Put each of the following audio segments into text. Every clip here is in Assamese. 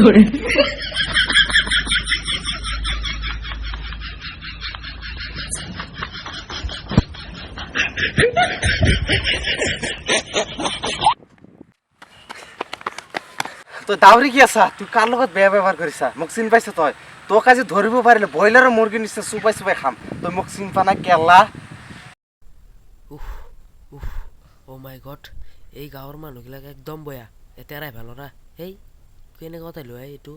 কৰে তো দাউৰি কি আছা তুই কাৰ লগত বেয়া ব্যবহাৰ কৰিছা মোক চিন পাইছ তই তোক আজি ধৰিব পাৰিলে ব্ৰইলাৰৰ মুৰ্গী নিশ্চয় চুপাই চুপাই খাম তই মোক চিন পা না কেলা উফ উফ অ' মাই গড এই গাঁৱৰ মানুহবিলাক একদম বয়া এতেৰাই ভাল না হেই কেনেকৈ কথা লৈ এইটো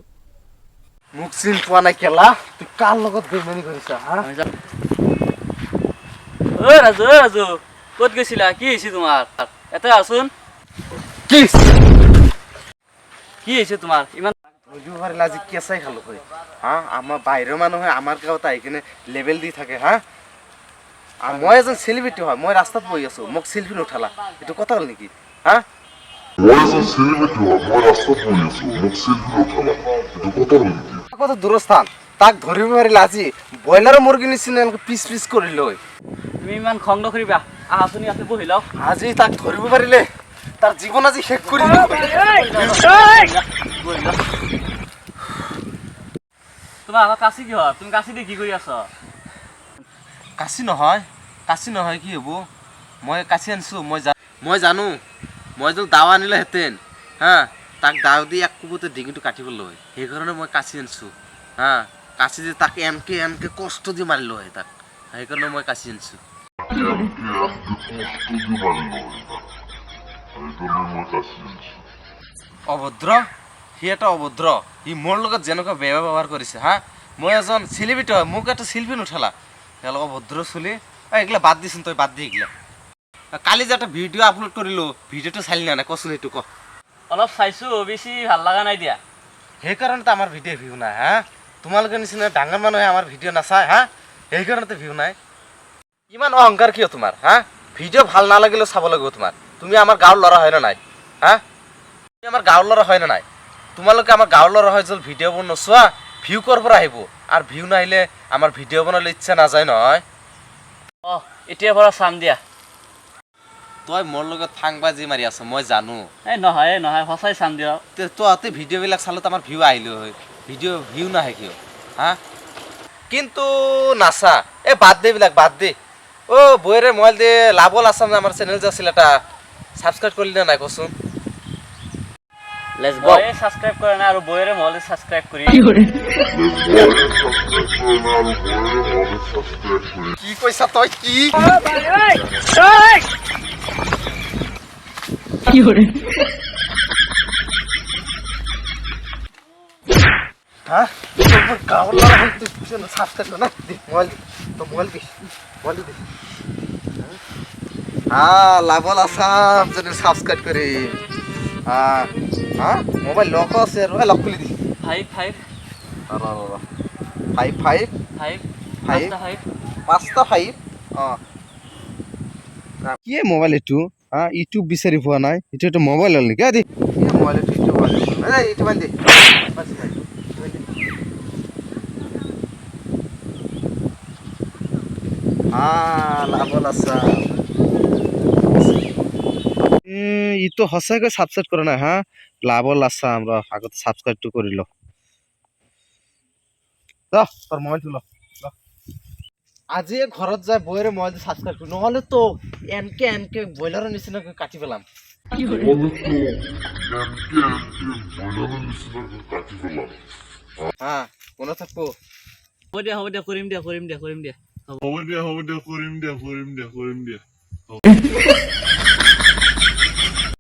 মোক চিন পোৱা নাই কেলা তুই কাৰ লগত বেইমানি কৰিছা হা ঐ ৰাজু ক'ত গৈছিলা কি হৈছে তোমাৰ এতে আছোন কি কি হৈছে তোমাৰ ইমান ধৰিব পাৰিলে আজি কেঁচাই খালো হয় হা আমাৰ বাহিৰৰ মানুহে আমাৰ গাঁৱত আহি কিনে লেবেল দি থাকে হা আৰু মই এজন চেলিব্ৰিটি হয় মই ৰাস্তাত বহি আছো মোক চেলফি নুঠালা এইটো কথা হ'ল নেকি হা কত দূৰস্থান তাক ধৰিব পাৰিলে আজি ব্ৰইলাৰৰ মুৰ্গী নিচিনা এনেকৈ পিচ পিচ কৰি লৈ তুমি ইমান খং নকৰিবা আহাচোন ইয়াতে বহি লওক আজি তাক ধৰিব পাৰিলে তাৰ জীৱন আজি শেষ কৰি দিব তোমাৰ আগত কাচি কি হয় তুমি কাচি দি কি কৰি আছ কাচি নহয় কি হ'ব মই কাচি আনিছো মই জানো মই যদি দাও আনিলেহেঁতেন হা তাক দাও দি এক কোবতে ডিঙিটো কাটিবলৈ হয় সেইকাৰণে মই কাচি আনিছো হা কাচি দি তাক এনকে কষ্ট দি মাৰিলো হয় তাক সেইকাৰণে মই কাচি আনিছো অভদ্ৰ সি এটা অভদ্ৰ সি মোৰ লগত যেনেকুৱা বেয়া ব্যৱহাৰ কৰিছে হা মই এজন চেলিব্ৰিটি হয় মোক এটা চেলফি নুঠালা তেওঁলোকৰ অভদ্ৰ চলি এইগিলা বাদ দিচোন তই বাদ দি এইগিলা কালি যে এটা ভিডিঅ' আপলোড কৰিলো ভিডিঅ'টো চালি নাই কচোন সেইটো ক অলপ চাইছো বেছি ভাল লগা নাই দিয়া সেইকাৰণেতো আমাৰ ভিডিঅ' ভিউ নাই হা তোমালোকৰ নিচিনা ডাঙৰ মানুহে আমাৰ ভিডিঅ' নাচায় হা সেইকাৰণেতো ভিউ নাই ইমান অহংকাৰ কিয় তোমাৰ হা ভিডিঅ' ভাল নালাগিলেও চাব লাগিব তোমাৰ তুমি আমাৰ গাঁৱৰ ল'ৰা হয় নে নাই হা তুমি আমাৰ গাঁৱৰ ল'ৰা হয় নে নাই তোমালোকে আমাৰ গাঁৱৰ ল'ৰা হয় যদি ভিডিঅ'বোৰ নোচোৱা ভিউ ক'ৰ পৰা আহিব আৰু ভিউ নাহিলে আমাৰ ভিডিঅ' বনাবলৈ ইচ্ছা নাযায় নহয় এতিয়াৰ পৰা চাম দিয়া তই মোৰ লগত ফাংবাজি মাৰি আছ মই জানো এই নহয় সঁচাই চাম দিয়া তহঁতে ভিডিঅ'বিলাক চালত আমাৰ ভিউ আহিলে হয় ভিউ নাহে কিয় হা কিন্তু নাচা এই বাদ দে এইবিলাক বাদ দে অ' বৌৰে মোবাইল দে লাভল আছাম আমাৰ চেনেল যে আছিল এটা ছাবস্ক্ৰাইব কৰিলি নে নাই কচোন বয়ে সাবস্ক্রাইব করে না আর বইয়ের মলে সাবস্ক্রাইব করি কি কইছা তই কি কি করে হ্যাঁ তোর গাওয়ার লাগা হইতে সাবস্ক্রাইব না দে মোবাইল দি হ্যাঁ লাভল আসাম যদি সাবস্ক্রাইব করি হ্যাঁ মোবাইল লক আছে লক খুলি দি 5 পাঁচটা ফাইভ কি মোবাইল এইটো ইউটিউব বিচাৰি পোৱা নাই এইটো এটা মোবাইল হ'ল নেকি দি মোবাইল এইটো বান্ধি লাভল আছা ইটো সঁচাকৈ ছাবস্ক্ৰাইব কৰা নাই হা লাভল আছা আমৰা আগত ছাবস্ক্ৰাইবটো কৰি ল তোৰ মোবাইলটো ল আজি ঘৰত যাই বৌৰে মোবাইলটো ছাবস্ক্ৰাইব কৰো নহ'লে তো এনকে ব্ৰইলাৰৰ নিচিনাকৈ কাটি পেলাম কি কৰে হা মনত থাকবো হ'ব দিয়া কৰিম দিয়া হ'ব দিয়া কৰিম দিয়া